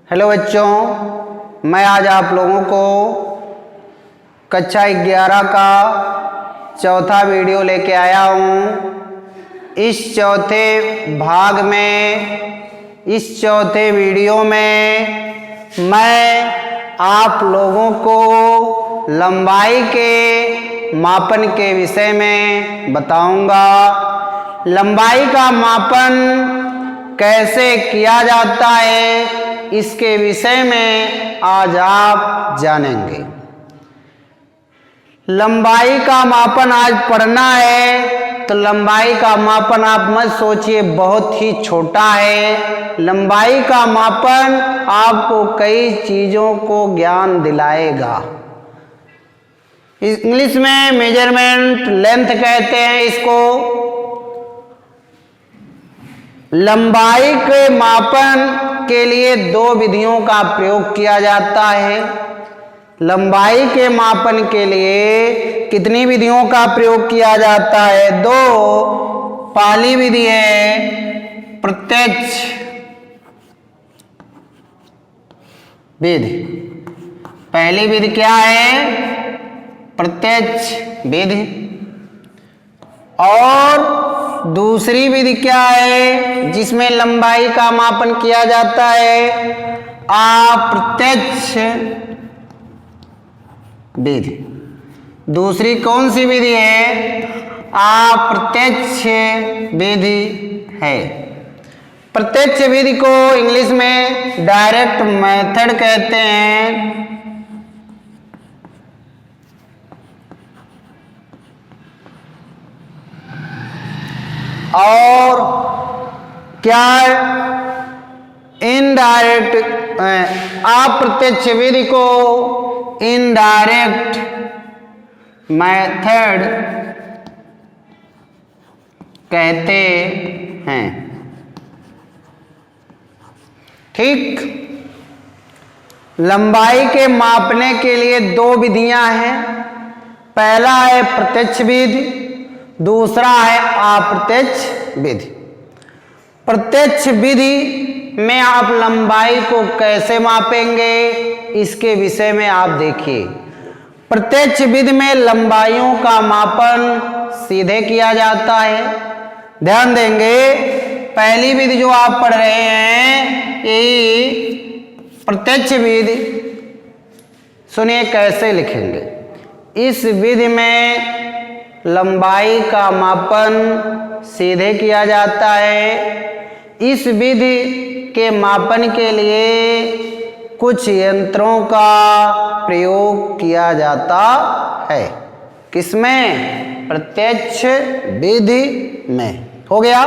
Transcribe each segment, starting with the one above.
Hello बच्चों, मैं आज आप लोगों को कक्षा 11 का चौथा वीडियो लेके आया हूँ। इस चौथे भाग में, इस चौथे वीडियो में मैं आप लोगों को लंबाई के मापन के विषय में बताऊंगा। लंबाई का मापन कैसे किया जाता है, इसके विषय में आज आप जानेंगे। लंबाई का मापन आज पढ़ना है, तो लंबाई का मापन आप मत सोचिए बहुत ही छोटा है। लंबाई का मापन आपको कई चीज़ों को ज्ञान दिलाएगा। इंग्लिश में मेजरमेंट लेंथ कहते हैं इसको। लंबाई के मापन के लिए दो विधियों का प्रयोग किया जाता है। लंबाई के मापन के लिए कितनी विधियों का प्रयोग किया जाता है? दो। पहली विधि है प्रत्यक्ष विधि। पहली विधि क्या है? प्रत्यक्ष विधि। और दूसरी विधि क्या है जिसमें लंबाई का मापन किया जाता है? अप्रत्यक्ष विधि। दूसरी कौन सी विधि है? अप्रत्यक्ष विधि है। प्रत्यक्ष विधि को इंग्लिश में डायरेक्ट मेथड कहते हैं। और क्या इनडायरेक्ट, अप्रत्यक्ष विधि को इनडायरेक्ट मेथड कहते हैं। ठीक। लंबाई के मापने के लिए दो विधियां हैं। पहला है प्रत्यक्ष विधि, दूसरा है अप्रत्यक्ष विधि। प्रत्यक्ष विधि में आप लंबाई को कैसे मापेंगे, इसके विषय में आप देखिए। प्रत्यक्ष विधि में लंबाइयों का मापन सीधे किया जाता है। ध्यान देंगे, पहली विधि जो आप पढ़ रहे हैं ये प्रत्यक्ष विधि। सुनिए कैसे लिखेंगे। इस विधि में लंबाई का मापन सीधे किया जाता है। इस विधि के मापन के लिए कुछ यंत्रों का प्रयोग किया जाता है। किसमें? प्रत्यक्ष विधि में। हो गया।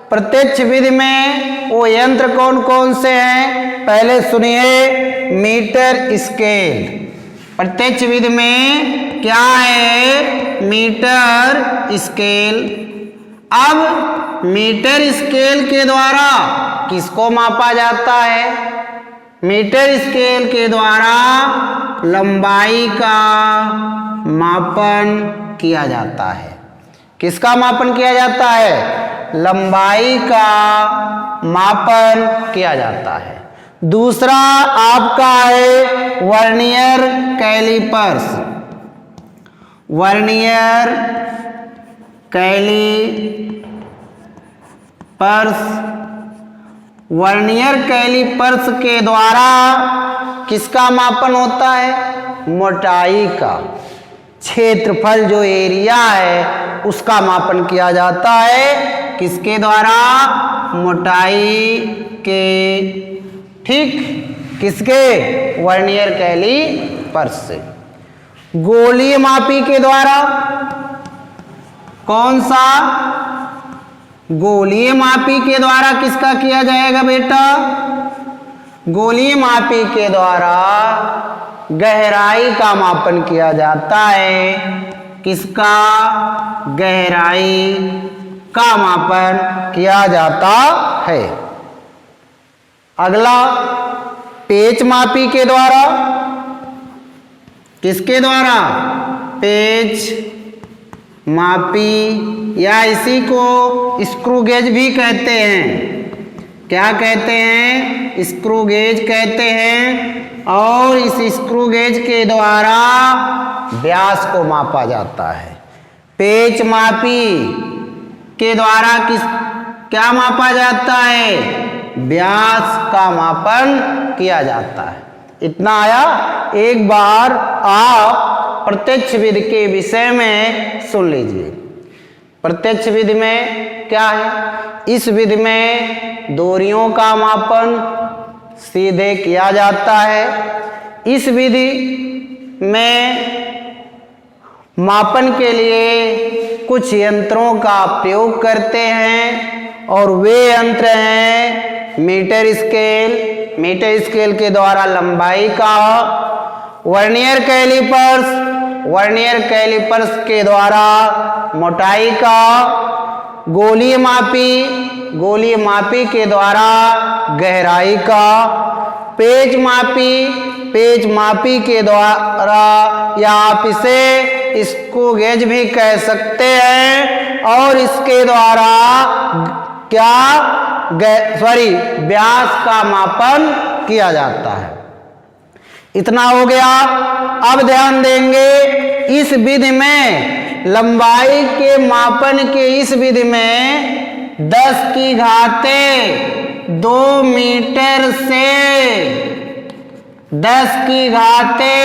प्रत्यक्ष विधि में वो यंत्र कौन कौन से हैं? पहले सुनिए, मीटर स्केल। प्रत्यक्ष विधि में क्या है? Metre scale. अब मीटर स्केल के द्वारा किसको मापा जाता है? मीटर स्केल के द्वारा लंबाई का मापन किया जाता है। किसका मापन किया जाता है? लंबाई का मापन किया जाता है। दूसरा आपका है vernier callipers. Vernier callipers. Vernier callipers के द्वारा किसका मापन होता है? मोटाई का, क्षेत्रफल जो एरिया है उसका मापन किया जाता है। किसके द्वारा? मोटाई के। ठीक। किसके? वर्नियर कैलिपर्स से। गोलीय मापी के द्वारा। कौन सा? गोलीय मापी के द्वारा किसका किया जाएगा बेटा? गोलीय मापी के द्वारा गहराई का मापन किया जाता है। किसका? गहराई का मापन किया जाता है। अगला पेच मापी के द्वारा। किसके द्वारा? पेच मापी, या इसी को स्क्रू गेज भी कहते हैं। क्या कहते हैं? स्क्रू गेज कहते हैं। और इस स्क्रू गेज के द्वारा व्यास को मापा जाता है। पेच मापी के द्वारा क्या मापा जाता है? व्यास का मापन किया जाता है। इतना आया। एक बार आप प्रत्यक्ष विधि के विषय में सुन लीजिए। प्रत्यक्ष विधि में क्या है? इस विधि में दूरियों का मापन सीधे किया जाता है। इस विधि में मापन के लिए कुछ यंत्रों का प्रयोग करते हैं और वे यंत्र हैं मीटर स्केल। मीटर स्केल के द्वारा लंबाई का, वर्नियर कैलिपर्स, वर्नियर कैलिपर्स के द्वारा मोटाई का, गोलीय मापी, गोलीय मापी के द्वारा गहराई का, पेच मापी, पेच मापी के द्वारा, या आप इसे स्क्रू गेज भी कह सकते हैं, और इसके द्वारा व्यास का मापन किया जाता है। इतना हो गया। अब ध्यान देंगे इस विधि में, लंबाई के मापन के इस विधि में 10 की घाते 2 मीटर से 10 की घाते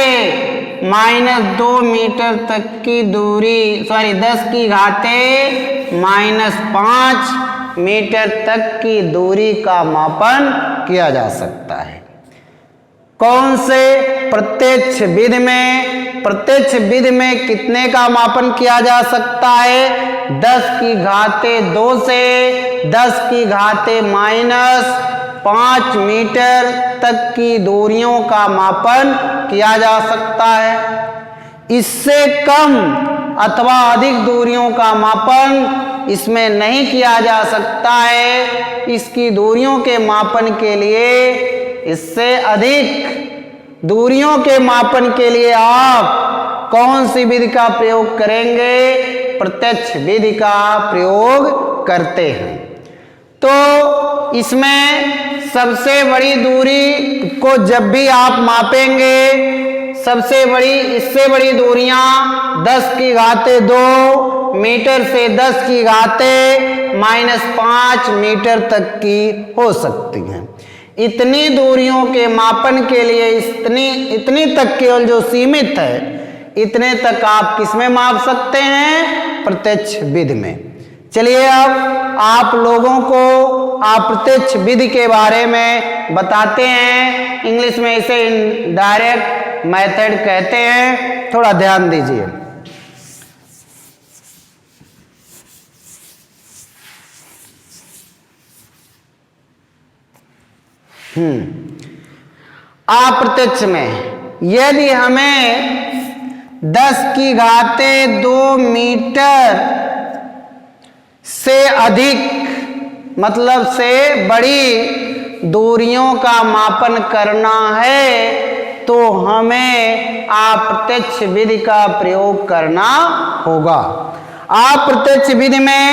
-2 मीटर तक की दूरी, 10 की घाते -5 मीटर तक की दूरी का मापन किया जा सकता है। कौन से? प्रत्यक्ष विधि में। प्रत्यक्ष विधि में कितने का मापन किया जा सकता है? 10 की घाते 2 से 10 की घाते -5 मीटर तक की दूरियों का मापन किया जा सकता है। इससे कम अथवा अधिक दूरियों का मापन इसमें नहीं किया जा सकता है। इसकी दूरियों के मापन के लिए, इससे अधिक दूरियों के मापन के लिए आप कौन सी विधि का प्रयोग करेंगे? प्रत्यक्ष विधि का प्रयोग करते हैं। तो इसमें सबसे बड़ी दूरी को जब भी आप मापेंगे, सबसे बड़ी, इससे बड़ी दूरियां 10 की घाते 2 मीटर से 10 की घाते -5 मीटर तक की हो सकती हैं। इतनी दूरियों के मापन के लिए इतनी तक केवल जो सीमित है, इतने तक आप किसमें माप सकते हैं? प्रत्यक्ष विधि में। चलिए अब आप लोगों को आप प्रत्यक्ष विधि के बारे में बताते हैं। इंग्लिश में इसे इनडायरेक्ट मेथड कहते हैं। थोड़ा ध्यान दीजिए। अप्रत्यक्ष में यदि हमें 10 की घाते 2 मीटर से अधिक, मतलब से बड़ी दूरियों का मापन करना है, तो हमें अप्रत्यक्ष विधि का प्रयोग करना होगा। अप्रत्यक्ष विधि में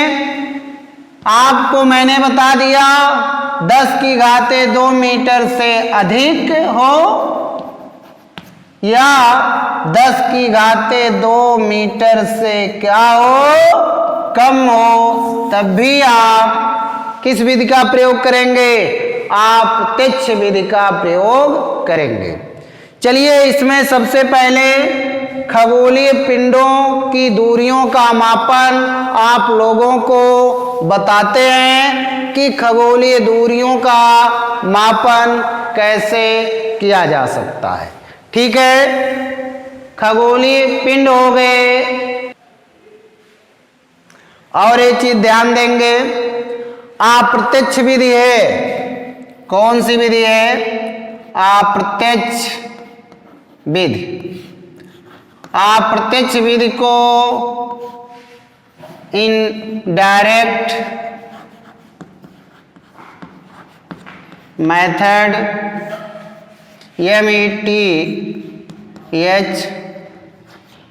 आपको मैंने बता दिया 10 की घाते 2 मीटर से अधिक हो या 10 की घाते 2 मीटर से क्या हो? कम हो, तब भी आप किस विधि का प्रयोग करेंगे? अप्रत्यक्ष विधि का प्रयोग करेंगे। चलिए इसमें सबसे पहले खगोलीय पिंडों की दूरियों का मापन आप लोगों को बताते हैं कि खगोलीय दूरियों का मापन कैसे किया जा सकता है। ठीक है, खगोलीय पिंड हो गए। और एक चीज ध्यान देंगे, अप्रत्यक्ष विधि है। कौन सी विधि है? अप्रत्यक्ष विधि। अप्रत्यक्ष विधि को इनडायरेक्ट मेथड, METH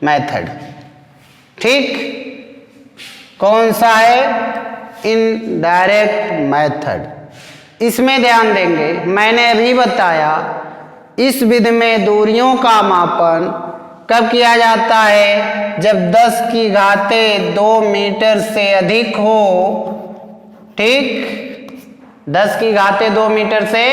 मेथड। ठीक, कौन सा है? Indirect method. इसमें ध्यान देंगे, मैंने अभी बताया इस विधि में दूरियों का मापन कब किया जाता है, जब 10 की घाते 2 मीटर से अधिक हो। ठीक, 10 की घाते 2 मीटर से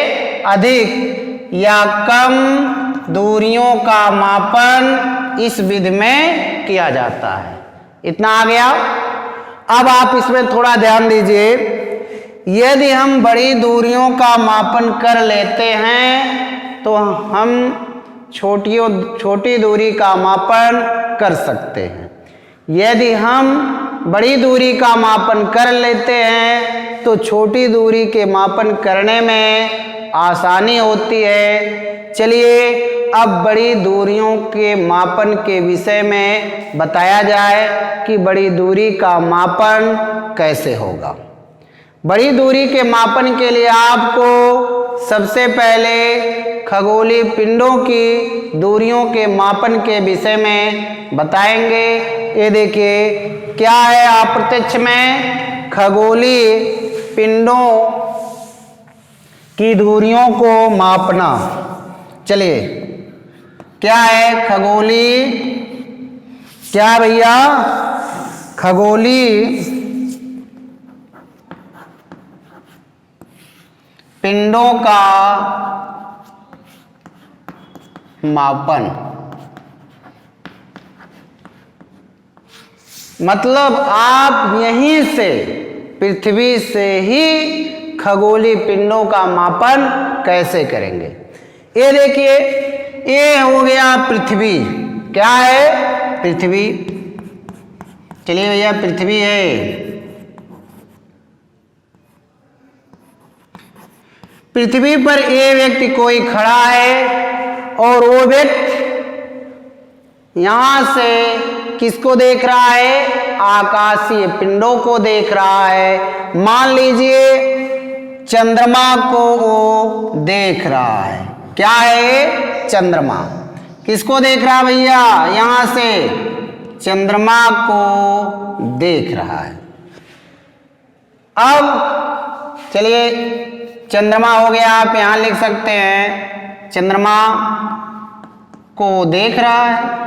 अधिक या कम दूरियों का मापन इस विधि में किया जाता है। इतना आ गया। अब आप इसमें थोड़ा ध्यान दीजिए, यदि हम बड़ी दूरियों का मापन कर लेते हैं तो हम छोटी दूरी का मापन कर सकते हैं। यदि हम बड़ी दूरी का मापन कर लेते हैं तो छोटी दूरी के मापन करने में आसानी होती है। चलिए अब बड़ी दूरियों के मापन के विषय में बताया जाए कि बड़ी दूरी का मापन कैसे होगा। बड़ी दूरी के मापन के लिए आपको सबसे पहले खगोलीय पिंडों की दूरियों के मापन के विषय में बताएंगे। ये देखिए क्या है, अप्रत्यक्ष में खगोलीय पिंडों की दूरियों को मापना। चलिए क्या है खगोलीय, क्या भैया, खगोलीय पिंडों का मापन। मतलब आप यहीं से पृथ्वी से ही खगोलीय पिंडों का मापन कैसे करेंगे। ये देखिए, ये हो गया पृथ्वी। क्या है, पृथ्वी। चलिए भैया, पृथ्वी है। पृथ्वी पर ये व्यक्ति कोई खड़ा है और वो व्यक्ति यहां से किसको देख रहा है, आकाशीय पिंडों को देख रहा है। मान लीजिए चंद्रमा को वो देख रहा है। क्या है, चंद्रमा। किसको देख रहा है भैया, यहां से चंद्रमा को देख रहा है। अब चलिए, चंद्रमा हो गया, आप यहां लिख सकते हैं चंद्रमा को देख रहा है।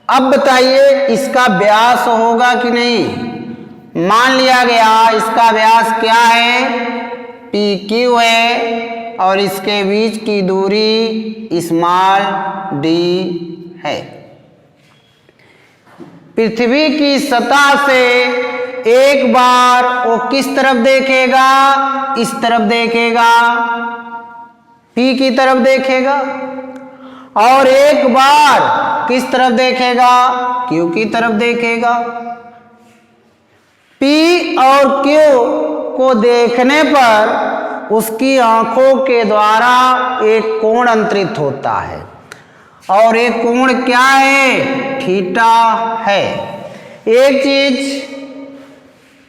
अब बताइए इसका व्यास होगा कि नहीं। मान लिया गया इसका व्यास क्या है, PQ है और इसके बीच की दूरी स्मॉल d है। पृथ्वी की सतह से एक बार वो किस तरफ देखेगा, इस तरफ देखेगा, P की तरफ देखेगा, और एक बार किस तरफ देखेगा, Q की तरफ देखेगा। P और Q को देखने पर उसकी आंखों के द्वारा एक कोण अंतरित होता है और एक कोण क्या है, थीटा है। एक चीज,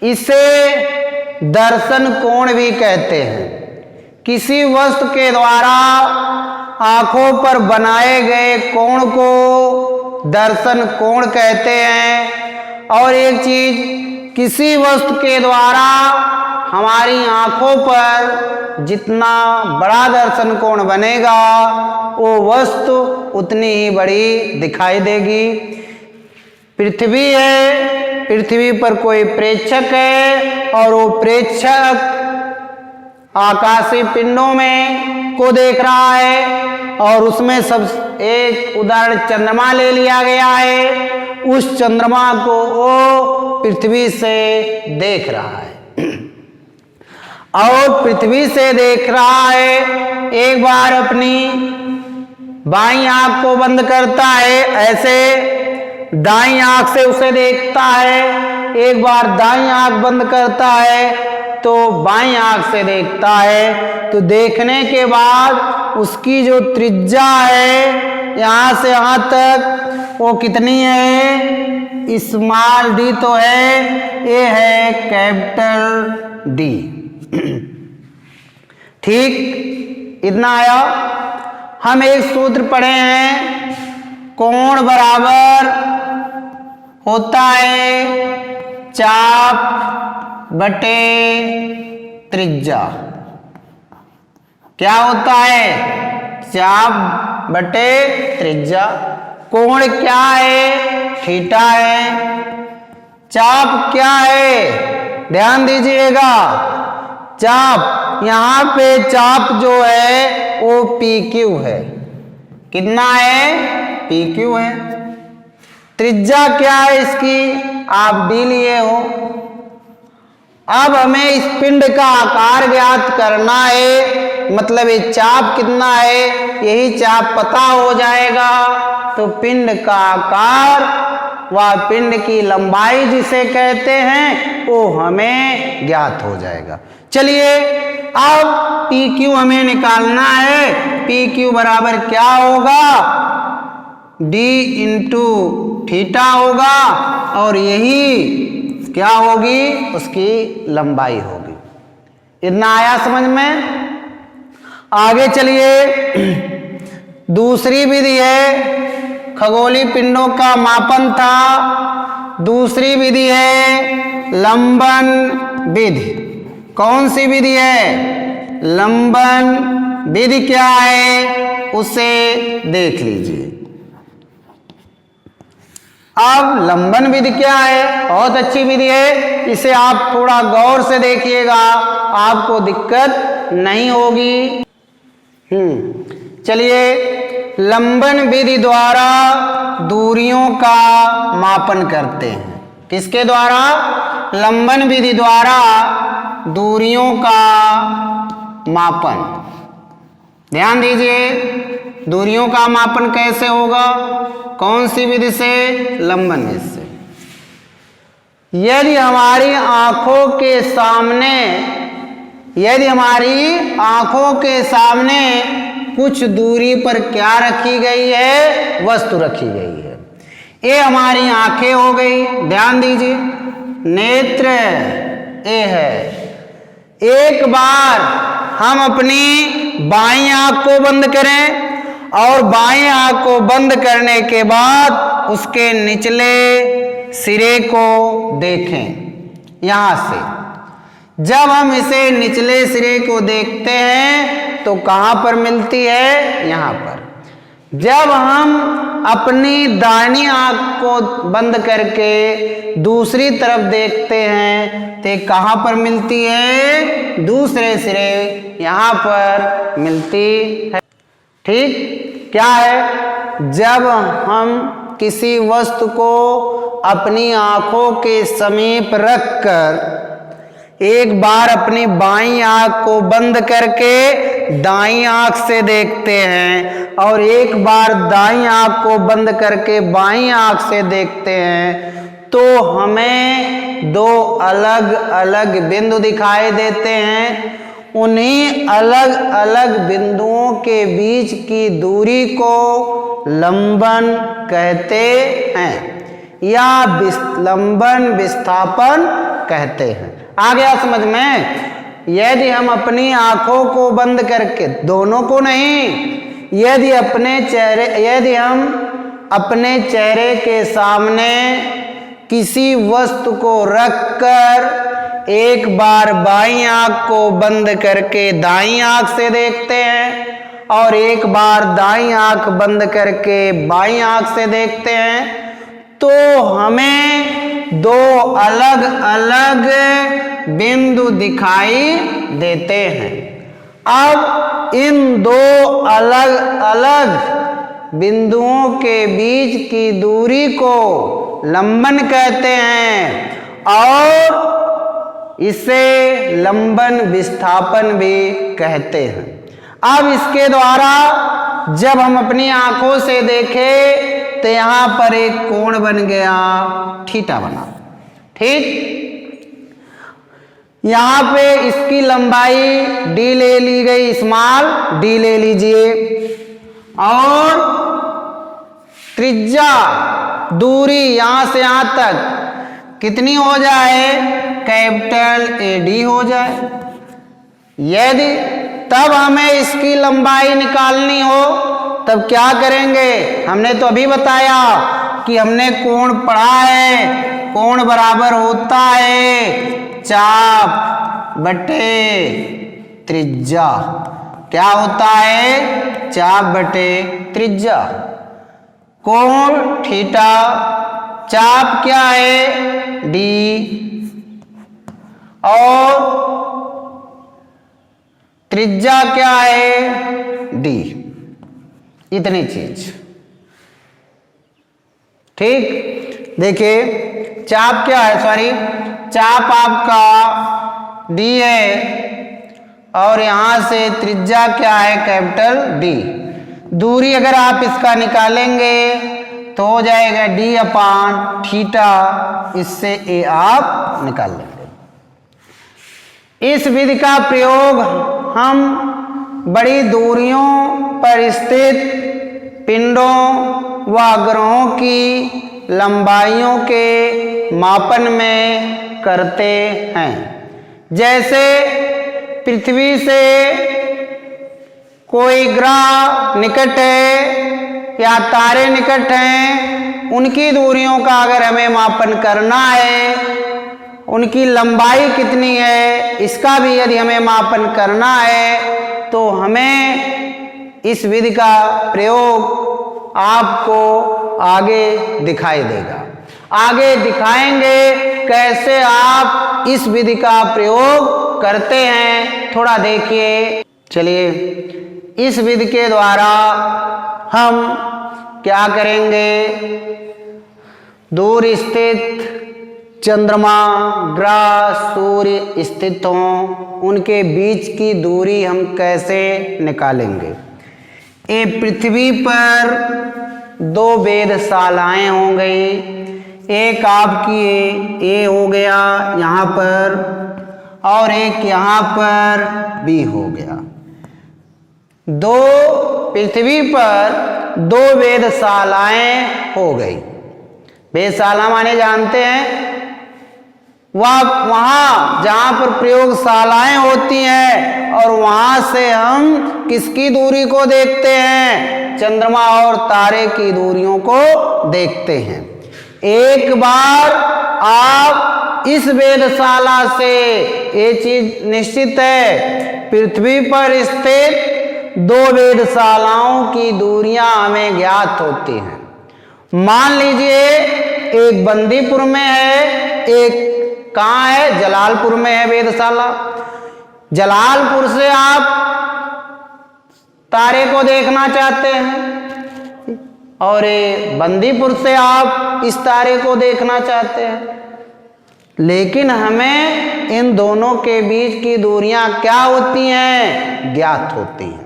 इसे दर्शन कोण भी कहते हैं। किसी वस्तु के द्वारा आंखों पर बनाए गए कोण को दर्शन कोण कहते हैं। और एक चीज, किसी वस्तु के द्वारा हमारी आंखों पर जितना बड़ा दर्शन कोण बनेगा वो वस्तु उतनी ही बड़ी दिखाई देगी। पृथ्वी है, पृथ्वी पर कोई प्रेक्षक है और वो प्रेक्षक आकाशीय पिंडों में को देख रहा है और उसमें सब एक उदाहरण चंद्रमा ले लिया गया है। उस चंद्रमा को वो पृथ्वी से देख रहा है और पृथ्वी से देख रहा है। एक बार अपनी बाईं आंख को बंद करता है, ऐसे दाईं आंख से उसे देखता है। एक बार दाईं आंख बंद करता है तो बाईं आंख से देखता है। तो देखने के बाद उसकी जो त्रिज्या है यहाँ से यहाँ तक वो कितनी है, स्मॉल d तो है, ये है कैपिटल D। ठीक, इतना आया। हम एक सूत्र पढ़े हैं, कोण बराबर होता है चाप बटे त्रिज्या। क्या होता है? चाप बटे त्रिज्या। कोण क्या है? थीटा है। चाप क्या है? ध्यान दीजिएगा, चाप यहां पे चाप जो है वो PQ है। कितना है? PQ है। त्रिज्या क्या है इसकी? आप D लिए हो। अब हमें इस पिंड का आकार ज्ञात करना है, मतलब ये चाप कितना है यही चाप पता हो जाएगा तो पिंड का आकार व पिंड की लंबाई जिसे कहते हैं वो हमें ज्ञात हो जाएगा। चलिए अब PQ हमें निकालना है। PQ बराबर क्या होगा? D इंटू थीटा होगा और यही क्या होगी? उसकी लंबाई होगी। इतना आया समझ में? आगे चलिए, दूसरी विधि है, खगोलीय पिंडों का मापन था। दूसरी विधि है लंबन विधि। कौन सी विधि है? लंबन विधि। क्या है उसे देख लीजिए। अब लंबन विधि क्या है? बहुत अच्छी विधि है, इसे आप थोड़ा गौर से देखिएगा, आपको दिक्कत नहीं होगी। चलिए, लंबन विधि द्वारा दूरियों का मापन करते हैं। किसके द्वारा? लंबन विधि द्वारा दूरियों का मापन। ध्यान दीजिए, दूरियों का मापन कैसे होगा? कौन सी विधि से? लंबन विधि से। यदि हमारी आंखों के सामने कुछ दूरी पर क्या रखी गई है? वस्तु रखी गई है। ये हमारी आंखें हो गई। ध्यान दीजिए, नेत्र ये है। एक बार हम अपनी बाईं आंख को बंद करें और बाईं आंख को बंद करने के बाद उसके निचले सिरे को देखें। यहां से जब हम इसे निचले सिरे को देखते हैं तो कहां पर मिलती है? यहां पर। जब हम अपनी दाहिनी आंख को बंद करके दूसरी तरफ देखते हैं तो कहां पर मिलती है? दूसरे सिरे यहां पर मिलती है। ठीक क्या है? जब हम किसी वस्तु को अपनी आंखों के समीप रखकर एक बार अपनी बाईं आंख को बंद करके दाईं आंख से देखते हैं और एक बार दाईं आंख को बंद करके बाईं आंख से देखते हैं तो हमें दो अलग अलग बिंदु दिखाई देते हैं। उन्हीं अलग अलग बिंदुओं के बीच की दूरी को लंबन कहते हैं या लंबन विस्थापन कहते हैं। आ गया समझ में? यदि हम अपनी आंखों को बंद करके, दोनों को नहीं, यदि हम अपने चेहरे के सामने किसी वस्तु को रखकर एक बार बाईं आंख को बंद करके दाईं आंख से देखते हैं और एक बार दाईं आंख बंद करके बाईं आंख से देखते हैं तो हमें दो अलग अलग बिंदु दिखाई देते हैं। अब इन दो अलग अलग बिंदुओं के बीच की दूरी को लंबन कहते हैं और इसे लंबन विस्थापन भी कहते हैं। अब इसके द्वारा जब हम अपनी आंखों से देखें तो यहां पर एक कोण बन गया, थीटा बना। ठीक, यहां पे इसकी लंबाई d ले ली गई, स्मॉल d ले लीजिए और त्रिज्या दूरी यहां से यहां तक कितनी हो जाए? कैपिटल AD हो जाए। यदि तब हमें इसकी लंबाई निकालनी हो तब क्या करेंगे? हमने तो अभी बताया कि हमने कोण पढ़ा है, कोण बराबर होता है चाप बटे त्रिज्या। क्या होता है? चाप बटे त्रिज्या। कोण थीटा, चाप क्या है? डी, और त्रिज्या क्या है? डी। इतनी चीज, ठीक। देखिए चाप क्या है, सॉरी चाप आपका डी है और यहां से त्रिज्या क्या है? Capital D. दूरी अगर आप इसका निकालेंगे तो हो जाएगा डी अपान थीटा, इससे ए आप निकाल लेंगे। इस विधि का प्रयोग हम बड़ी दूरियों पर स्थित पिंडों व ग्रहों की लंबाइयों के मापन में करते हैं। जैसे पृथ्वी से कोई ग्रह निकट है या तारे निकट हैं, उनकी दूरियों का अगर हमें मापन करना है, उनकी लंबाई कितनी है इसका भी यदि हमें मापन करना है, तो हमें इस विधि का प्रयोग आपको आगे दिखाई देगा। आगे दिखाएंगे कैसे आप इस विधि का प्रयोग करते हैं, थोड़ा देखिए। चलिए, इस विधि के द्वारा हम क्या करेंगे? दूर स्थित चंद्रमा, ग्रह, सूर्य स्थित हों, उनके बीच की दूरी हम कैसे निकालेंगे। ये पृथ्वी पर दो वेधशालाएं हो गई, एक आपकी ए हो गया यहाँ पर और एक यहाँ पर बी हो गया। दो पृथ्वी पर दो वेधशालाएं हो गई। वेधशाला माने जानते हैं वहां जहां पर प्रयोगशालाएं होती हैं और वहां से हम किसकी दूरी को देखते हैं? चंद्रमा और तारे की दूरियों को देखते हैं। एक बार आप इस वेधशाला से ये चीज निश्चित है, पृथ्वी पर स्थित दो वेधशालाओं की दूरियां हमें ज्ञात होती हैं। मान लीजिए एक बंदीपुर में है, एक कहाँ है? जलालपुर में है वेधशाला। जलालपुर से आप तारे को देखना चाहते हैं और बंदीपुर से आप इस तारे को देखना चाहते हैं, लेकिन हमें इन दोनों के बीच की दूरियां क्या होती हैं? ज्ञात होती हैं।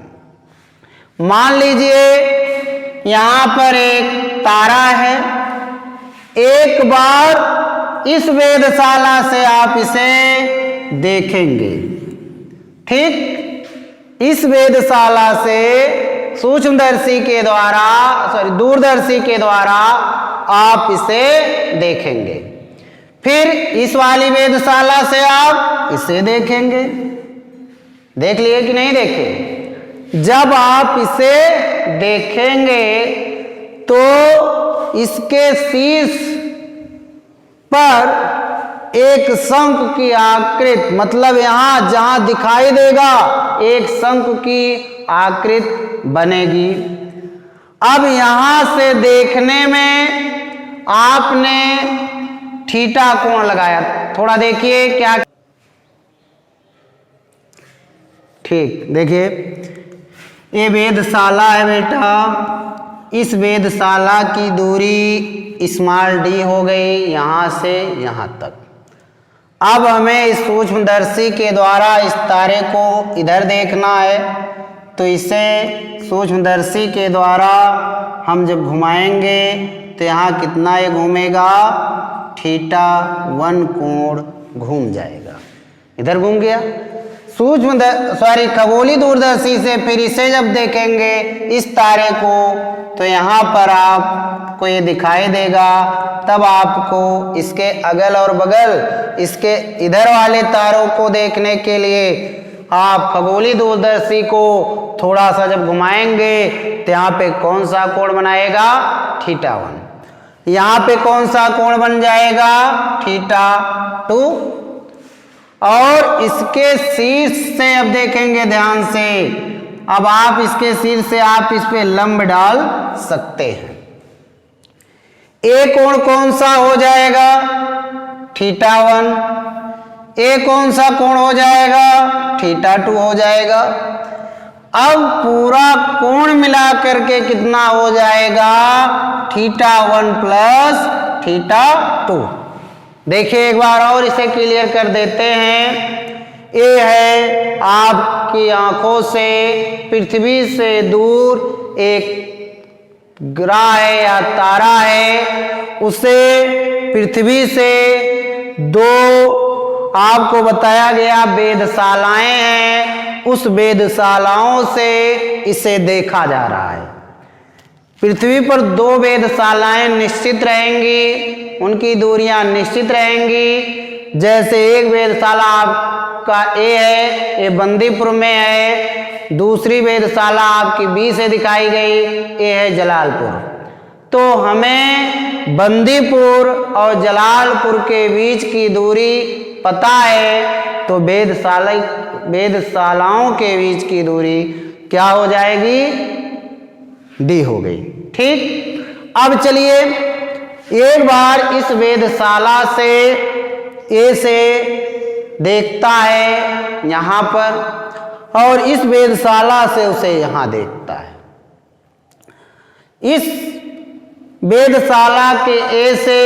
मान लीजिए यहां पर एक तारा है, एक बार इस वेधशाला से आप इसे देखेंगे, ठीक। इस वेधशाला से सूक्ष्मदर्शी के द्वारा, दूरदर्शी के द्वारा आप इसे देखेंगे। फिर इस वाली वेधशाला से आप इसे देखेंगे। देख लिए कि नहीं देखे? जब आप इसे देखेंगे तो इसके शीर्ष पर एक शंख की आकृति, मतलब यहां जहां दिखाई देगा एक शंख की आकृति बनेगी। अब यहां से देखने में आपने थीटा कोण लगाया, थोड़ा देखिए क्या, ठीक। देखिए ये वेधशाला है बेटा, इस वेधशाला की दूरी स्मॉल डी हो गई यहां से यहां तक। अब हमें इस सूक्ष्मदर्शी के द्वारा इस तारे को इधर देखना है, तो इसे सूक्ष्मदर्शी के द्वारा हम जब घुमाएंगे तो यहाँ कितना ये घूमेगा? θ1 कोण घूम जाएगा, इधर घूम गया। खगोलीय दूरदर्शी से फिर इसे जब देखेंगे इस तारे को, तो यहाँ पर आपको ये दिखाई देगा। तब आपको इसके अगल और बगल, इसके इधर वाले तारों को देखने के लिए आप खगोलीय दूरदर्शी को थोड़ा सा जब घुमाएंगे तो यहाँ पे कौन सा कोण बनाएगा? θ1। यहाँ पे कौन सा कोण बन जाएगा? θ2। और इसके शीर्ष से अब देखेंगे ध्यान से, अब आप इसके सिर से आप इस पे लंब डाल सकते हैं। ए कोण कौन सा हो जाएगा? θ1। ए कौन सा कोण हो जाएगा? θ2 हो जाएगा। अब पूरा कोण मिला करके कितना हो जाएगा? θ1 प्लस θ2। देखिए एक बार और इसे क्लियर कर देते हैं। ये है आपकी आंखों से पृथ्वी से दूर एक ग्रह है या तारा है, उसे पृथ्वी से 2 आपको बताया गया वेधशालाएं हैं, उस वेधशालाओं से इसे देखा जा रहा है। पृथ्वी पर 2 वेधशालाएं निश्चित रहेंगी, उनकी दूरियां निश्चित रहेंगी। जैसे एक वेधशाला आपका ए है, ये बंदीपुर में है, दूसरी वेधशाला आपकी बी से दिखाई गई, ये है जलालपुर। तो हमें बंदीपुर और जलालपुर के बीच की दूरी पता है, तो वेधशालाओं के बीच की दूरी क्या हो जाएगी? डी हो गई। ठीक। अब चलिए एक बार इस वेधशाला से ए से देखता है यहां पर, और इस वेधशाला से उसे यहां देखता है। इस वेधशाला के ए से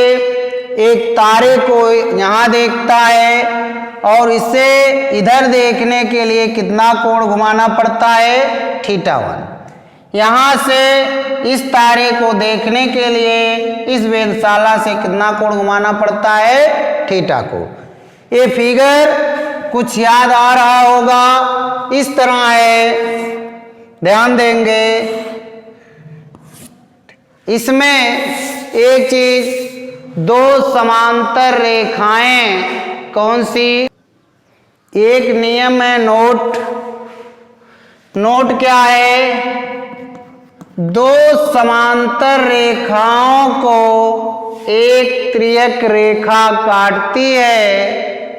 एक तारे को यहां देखता है, और इसे इधर देखने के लिए कितना कोण घुमाना पड़ता है? θ1। यहां से इस तारे को देखने के लिए इस वेधशाला से कितना कोण घुमाना पड़ता है? θ को। ये फिगर कुछ याद आ रहा होगा, इस तरह है, ध्यान देंगे। इसमें एक चीज, 2 समांतर रेखाएं, कौन सी? एक नियम है नोट क्या है? 2 समांतर रेखाओं को एक त्रियक रेखा काटती है।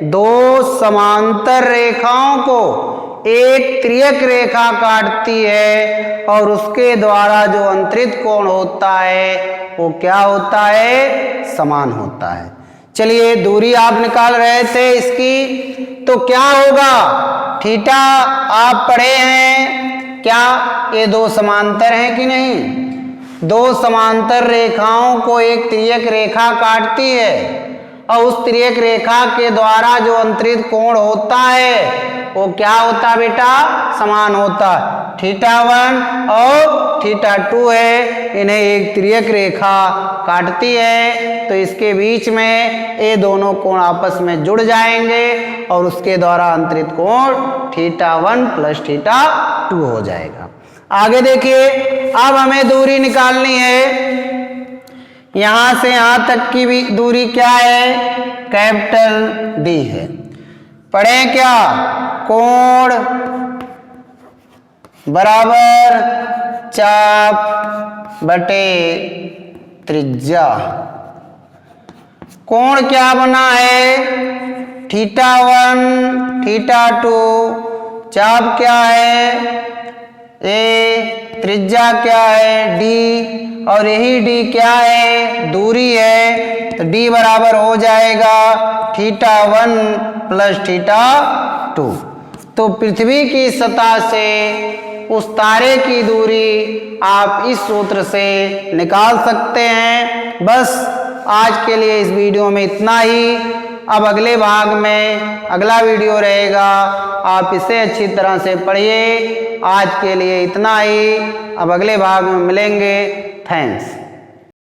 2 समांतर रेखाओं को एक त्रियक रेखा काटती है, और उसके द्वारा जो अंतरित कोण होता है वो क्या होता है? समान होता है। चलिए दूरी आप निकाल रहे थे इसकी, तो क्या होगा? θ आप पढ़े हैं क्या? ये 2 समांतर हैं कि नहीं? 2 समांतर रेखाओं को एक त्रियक रेखा काटती है, और उस त्रियक रेखा के द्वारा जो अंतरित कोण होता है वो क्या होता है बेटा? समान होता है। θ1 और θ2 है, इन्हें एक त्रियक रेखा काटती है, तो इसके बीच में ये दोनों कोण आपस में जुड़ जाएंगे, और उसके द्वारा अंतरित कोण θ1 प्लस θ2 हो जाएगा। आगे देखिए, अब हमें दूरी निकालनी है। यहां से यहां तक की भी दूरी क्या है? कैपिटल डी है। पढ़ें क्या? कोण बराबर चाप बटे त्रिज्या। कोण क्या बना है? θ1 θ2, चाप क्या है? ए, त्रिज्या क्या है? डी, और यही डी क्या है? दूरी है। तो डी बराबर हो जाएगा θ1 प्लस θ2। तो पृथ्वी की सतह से उस तारे की दूरी आप इस सूत्र से निकाल सकते हैं। बस आज के लिए इस वीडियो में इतना ही। अब अगले भाग में अगला वीडियो रहेगा, आप इसे अच्छी तरह से पढ़िए। आज के लिए इतना ही, अब अगले भाग में मिलेंगे। थैंक्स।